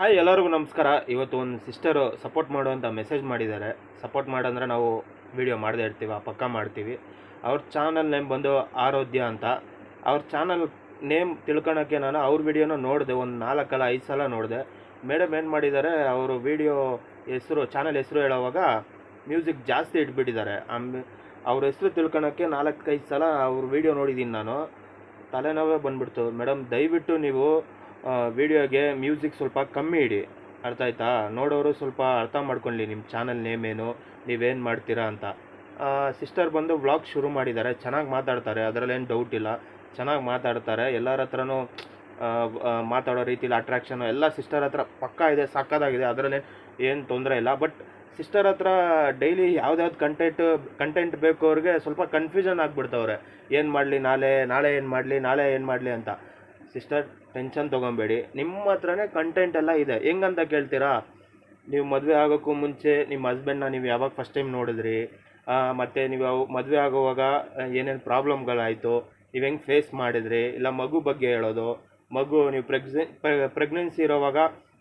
Hi ಎಲ್ಲರಿಗೂ ನಮಸ್ಕಾರ. ಇವತ್ತು ಒಂದು ಸಿಸ್ಟರು ಸಪೋರ್ಟ್ ಮಾಡು ಅಂತ ಮೆಸೇಜ್ ಮಾಡಿದ್ದಾರೆ. ಸಪೋರ್ಟ್ ಮಾಡಂದ್ರೆ ನಾವು ವಿಡಿಯೋ ಮಾಡದೇ ಇರ್ತೀವಿ, ಪಕ್ಕ ಮಾಡ್ತೀವಿ. ಅವ್ರ ಚಾನಲ್ ನೇಮ್ ಬಂದು ಆರೋಗ್ಯ ಅಂತ. ಅವ್ರ ಚಾನಲ್ ನೇಮ್ ತಿಳ್ಕೊಳಕ್ಕೆ ನಾನು ಅವ್ರ ವಿಡಿಯೋನ ನೋಡಿದೆ, ಒಂದು 4-5 ಸಲ ನೋಡಿದೆ. ಮೇಡಮ್ ಏನು ಮಾಡಿದ್ದಾರೆ, ಅವರು ವಿಡಿಯೋ ಹೆಸರು ಚಾನಲ್ ಹೆಸರು ಹೇಳೋವಾಗ ಮ್ಯೂಸಿಕ್ ಜಾಸ್ತಿ ಇಟ್ಬಿಟ್ಟಿದ್ದಾರೆ. ಅವ್ರ ಹೆಸರು ತಿಳ್ಕೊಳಕ್ಕೆ 4-5 ಸಲ ಅವ್ರ ವಿಡಿಯೋ ನೋಡಿದ್ದೀನಿ ನಾನು. ತಲೆನೋವೇ ಬಂದ್ಬಿಡ್ತು. ಮೇಡಮ್ ದಯವಿಟ್ಟು ನೀವು ವಿಡಿಯೋಗೆ ಮ್ಯೂಸಿಕ್ ಸ್ವಲ್ಪ ಕಮ್ಮಿ ಇಡಿ, ಅರ್ಥ ಆಯ್ತಾ? ನೋಡೋರು ಸ್ವಲ್ಪ ಅರ್ಥ ಮಾಡ್ಕೊಳ್ಳಿ ನಿಮ್ಮ ಚಾನಲ್ ನೇಮ್ ಏನು, ನೀವೇನು ಮಾಡ್ತೀರಾ ಅಂತ. ಸಿಸ್ಟರ್ ಬಂದು ವ್ಲಾಗ್ ಶುರು ಮಾಡಿದ್ದಾರೆ, ಚೆನ್ನಾಗಿ ಮಾತಾಡ್ತಾರೆ, ಅದರಲ್ಲೇನು ಡೌಟ್ ಇಲ್ಲ. ಚೆನ್ನಾಗಿ ಮಾತಾಡ್ತಾರೆ, ಎಲ್ಲರ ಹತ್ರನೂ ಮಾತಾಡೋ ರೀತಿಲಿ ಅಟ್ರಾಕ್ಷನು ಎಲ್ಲ ಸಿಸ್ಟರ್ ಹತ್ರ ಪಕ್ಕಾ ಇದೆ, ಸಕ್ಕದಾಗಿದೆ, ಅದರಲ್ಲೇ ಏನು ತೊಂದರೆ ಇಲ್ಲ. ಬಟ್ ಸಿಸ್ಟರ್ ಹತ್ರ ಡೈಲಿ ಯಾವ್ದಾವ್ದು ಕಂಟೆಂಟ್ ಬೇಕು ಅವ್ರಿಗೆ ಸ್ವಲ್ಪ ಕನ್ಫ್ಯೂಷನ್ ಆಗಿಬಿಡ್ತವ್ರೆ. ಏನು ಮಾಡಲಿ, ನಾಳೆ ಏನು ಮಾಡಲಿ ಅಂತ. ಸಿಸ್ಟರ್ ಟೆನ್ಷನ್ ತೊಗೊಬೇಡಿ, ನಿಮ್ಮ ಹತ್ರನೇ ಕಂಟೆಂಟ್ ಎಲ್ಲ ಇದೆ. ಹೆಂಗಂತ ಕೇಳ್ತೀರಾ? ನೀವು ಮದುವೆ ಆಗೋಕ್ಕೂ ಮುಂಚೆ ನಿಮ್ಮ ಹಸ್ಬೆಂಡ್ನ ನೀವು ಯಾವಾಗ ಫಸ್ಟ್ ಟೈಮ್ ನೋಡಿದ್ರಿ, ಮತ್ತು ನೀವು ಮದುವೆ ಆಗೋವಾಗ ಏನೇನು ಪ್ರಾಬ್ಲಮ್ಗಳಾಯಿತು, ನೀವು ಹೆಂಗೆ ಫೇಸ್ ಮಾಡಿದ್ರಿ, ಇಲ್ಲ ಮಗು ಬಗ್ಗೆ ಹೇಳೋದು, ಮಗು ನೀವು ಪ್ರೆಗ್ನೆನ್ಸಿ ಇರೋವಾಗ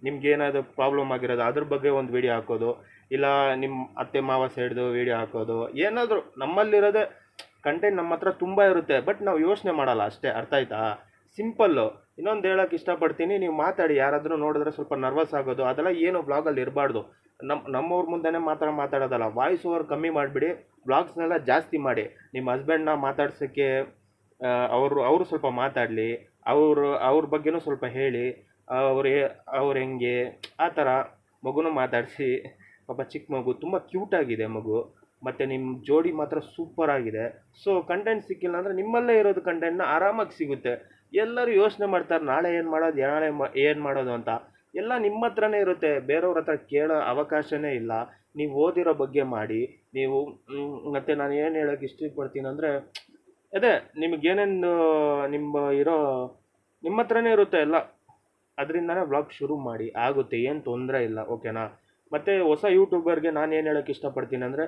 ನಿಮ್ಗೇನಾದರೂ ಪ್ರಾಬ್ಲಮ್ ಆಗಿರೋದು ಅದ್ರ ಬಗ್ಗೆ ಒಂದು ವೀಡಿಯೋ ಹಾಕೋದು, ಇಲ್ಲ ನಿಮ್ಮ ಅತ್ತೆ ಮಾವ ಸೈಡ್ದು ವೀಡಿಯೋ ಹಾಕೋದು, ಏನಾದರೂ ನಮ್ಮಲ್ಲಿರೋದೇ ಕಂಟೆಂಟ್ ನಮ್ಮ ಹತ್ರ ತುಂಬ ಇರುತ್ತೆ. ಬಟ್ ನಾವು ಯೋಚನೆ ಮಾಡಲ್ಲ ಅಷ್ಟೇ, ಅರ್ಥ ಆಯ್ತಾ? ಸಿಂಪಲ್ಲು. ಇನ್ನೊಂದು ಹೇಳೋಕ್ಕೆ ಇಷ್ಟಪಡ್ತೀನಿ, ನೀವು ಮಾತಾಡಿ, ಯಾರಾದರೂ ನೋಡಿದ್ರೆ ಸ್ವಲ್ಪ ನರ್ವಸ್ ಆಗೋದು ಅದೆಲ್ಲ ಏನು ವ್ಲಾಗಲ್ಲಿ ಇರಬಾರ್ದು. ನಮ್ಮವ್ರ ಮುಂದೆನೇ ಮಾತಾಡೋದಲ್ಲ. ವಾಯ್ಸ್ ಓವರ್ ಕಮ್ಮಿ ಮಾಡಿಬಿಡಿ, ವ್ಲಾಗ್ಸ್ನೆಲ್ಲ ಜಾಸ್ತಿ ಮಾಡಿ. ನಿಮ್ಮ ಹಸ್ಬೆಂಡ್ನ ಮಾತಾಡ್ಸೋಕ್ಕೆ ಅವರು ಸ್ವಲ್ಪ ಮಾತಾಡಲಿ, ಅವ್ರ ಬಗ್ಗೆನೂ ಸ್ವಲ್ಪ ಹೇಳಿ, ಅವ್ರು ಹೆಂಗೆ ಆ ಥರ. ಮಗುನೂ ಮಾತಾಡಿಸಿ, ಪಾಪ ಚಿಕ್ಕ ಮಗು, ತುಂಬ ಕ್ಯೂಟಾಗಿದೆ ಮಗು, ಮತ್ತು ನಿಮ್ಮ ಜೋಡಿ ಮಾತ್ರ ಸೂಪರ್ ಆಗಿದೆ. ಸೊ ಕಂಟೆಂಟ್ ಸಿಕ್ಕಿಲ್ಲ ಅಂದರೆ ನಿಮ್ಮಲ್ಲೇ ಇರೋದು ಕಂಟೆಂಟ್ನ ಆರಾಮಾಗಿ ಸಿಗುತ್ತೆ. ಎಲ್ಲರೂ ಯೋಚನೆ ಮಾಡ್ತಾರೆ ನಾಳೆ ಏನು ಮಾಡೋದು, ಏನು ಮಾಡೋದು ಅಂತ. ಎಲ್ಲ ನಿಮ್ಮ ಹತ್ರನೇ ಇರುತ್ತೆ, ಬೇರೆಯವ್ರ ಹತ್ರ ಕೇಳೋ ಅವಕಾಶವೇ ಇಲ್ಲ. ನೀವು ಓದಿರೋ ಬಗ್ಗೆ ಮಾಡಿ. ನೀವು ಮತ್ತು ನಾನು ಏನು ಹೇಳೋಕ್ಕೆ ಇಷ್ಟಪಡ್ತೀನಿ ಅಂದರೆ, ಅದೇ ನಿಮಗೇನೇನು ನಿಮ್ಮ ಹತ್ರನೇ ಇರುತ್ತೆ ಎಲ್ಲ, ಅದರಿಂದನೇ ವ್ಲಾಗ್ ಶುರು ಮಾಡಿ, ಆಗುತ್ತೆ, ಏನು ತೊಂದರೆ ಇಲ್ಲ, ಓಕೆನಾ? ಮತ್ತು ಹೊಸ ಯೂಟ್ಯೂಬರ್ಗೆ ನಾನು ಏನು ಹೇಳೋಕ್ಕೆ ಇಷ್ಟಪಡ್ತೀನಿ ಅಂದರೆ,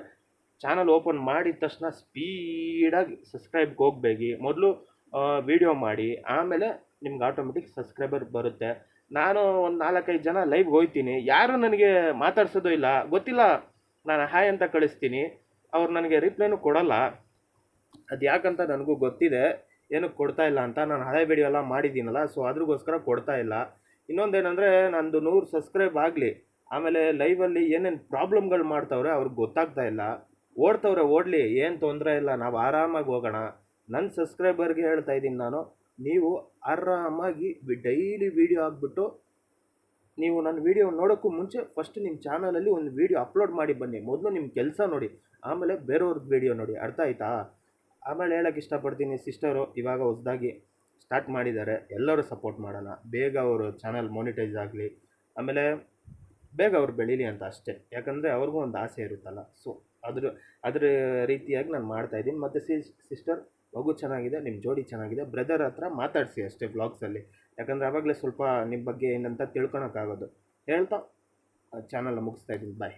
ಚಾನಲ್ ಓಪನ್ ಮಾಡಿದ ತಕ್ಷಣ ಸ್ಪೀಡಾಗಿ ಸಬ್ಸ್ಕ್ರೈಬ್ಗೆ ಹೋಗಬೇಡಿ. ಮೊದಲು ವಿಡಿಯೋ ಮಾಡಿ, ಆಮೇಲೆ ನಿಮ್ಗೆ ಆಟೋಮೆಟಿಕ್ ಸಬ್ಸ್ಕ್ರೈಬರ್ ಬರುತ್ತೆ. ನಾನು ಒಂದು 4-5 ಜನ ಲೈವ್ಗೆ ಹೋಗ್ತೀನಿ, ಯಾರೂ ನನಗೆ ಮಾತಾಡ್ಸೋದು ಇಲ್ಲ, ಗೊತ್ತಿಲ್ಲ. ನಾನು ಹಾಯ್ ಅಂತ ಕಳಿಸ್ತೀನಿ, ಅವ್ರು ನನಗೆ ರಿಪ್ಲೈನೂ ಕೊಡೋಲ್ಲ. ಅದು ಯಾಕಂತ ನನಗೂ ಗೊತ್ತಿದೆ, ಏನಕ್ಕೆ ಕೊಡ್ತಾ ಇಲ್ಲ ಅಂತ. ನಾನು ಹಳೆ ವಿಡಿಯೋ ಎಲ್ಲ ಮಾಡಿದ್ದೀನಲ್ಲ, ಸೊ ಅದ್ರಿಗೋಸ್ಕರ ಕೊಡ್ತಾ ಇಲ್ಲ. ಇನ್ನೊಂದೇನೆಂದರೆ, ನಂದು 100 ಸಬ್ಸ್ಕ್ರೈಬ್ ಆಗಲಿ, ಆಮೇಲೆ ಲೈವಲ್ಲಿ ಏನೇನು ಪ್ರಾಬ್ಲಮ್ಗಳು ಮಾಡ್ತವ್ರೆ ಅವ್ರಿಗೆ ಗೊತ್ತಾಗ್ತಾ ಇಲ್ಲ. ಓಡಲಿ, ಏನು ತೊಂದರೆ ಇಲ್ಲ, ನಾವು ಆರಾಮಾಗಿ ಹೋಗೋಣ. ನನ್ನ ಸಬ್ಸ್ಕ್ರೈಬರ್ಗೆ ಹೇಳ್ತಾ ಇದ್ದೀನಿ ನಾನು, ನೀವು ಆರಾಮಾಗಿ ಡೈಲಿ ವೀಡಿಯೋ ಹಾಕ್ಬಿಟ್ಟು, ನೀವು ನನ್ನ ವೀಡಿಯೋ ನೋಡೋಕ್ಕೂ ಮುಂಚೆ ಫಸ್ಟ್ ನಿಮ್ಮ ಚಾನಲಲ್ಲಿ ಒಂದು ವೀಡಿಯೋ ಅಪ್ಲೋಡ್ ಮಾಡಿ ಬನ್ನಿ. ಮೊದಲು ನಿಮ್ಮ ಕೆಲಸ ನೋಡಿ, ಆಮೇಲೆ ಬೇರೆಯವ್ರದ್ದು ವೀಡಿಯೋ ನೋಡಿ, ಅರ್ಥ ಆಯ್ತಾ? ಆಮೇಲೆ ಹೇಳೋಕ್ಕೆ ಇಷ್ಟಪಡ್ತೀನಿ, ಸಿಸ್ಟರು ಇವಾಗ ಹೊಸದಾಗಿ ಸ್ಟಾರ್ಟ್ ಮಾಡಿದ್ದಾರೆ, ಎಲ್ಲರೂ ಸಪೋರ್ಟ್ ಮಾಡೋಣ. ಬೇಗ ಅವರು ಚಾನಲ್ ಮಾನಿಟೈಸ್ ಆಗಲಿ, ಆಮೇಲೆ ಬೇಗ ಅವ್ರು ಬೆಳೀಲಿ ಅಂತ ಅಷ್ಟೇ. ಯಾಕಂದರೆ ಅವ್ರಿಗೂ ಒಂದು ಆಸೆ ಇರುತ್ತಲ್ಲ. ಸೊ ಅದ್ರ ರೀತಿಯಾಗಿ ನಾನು ಮಾಡ್ತಾಯಿದ್ದೀನಿ. ಮತ್ತು ಸಿಸ್ಟರ್ ಮಗು ಚೆನ್ನಾಗಿದೆ, ನಿಮ್ಮ ಜೋಡಿ ಚೆನ್ನಾಗಿದೆ, ಬ್ರದರ್ ಹತ್ರ ಮಾತಾಡಿಸಿ ಅಷ್ಟೇ ವ್ಲಾಗ್ಸಲ್ಲಿ. ಯಾಕಂದರೆ ಆವಾಗಲೇ ಸ್ವಲ್ಪ ನಿಮ್ಮ ಬಗ್ಗೆ ಏನಂತ ತಿಳ್ಕೊಳಕ್ಕಾಗೋದು. ಹೇಳ್ತಾ ಚಾನಲ್ನ ಮುಗಿಸ್ತಾಯಿದ್ದೀನಿ. ಬಾಯ್.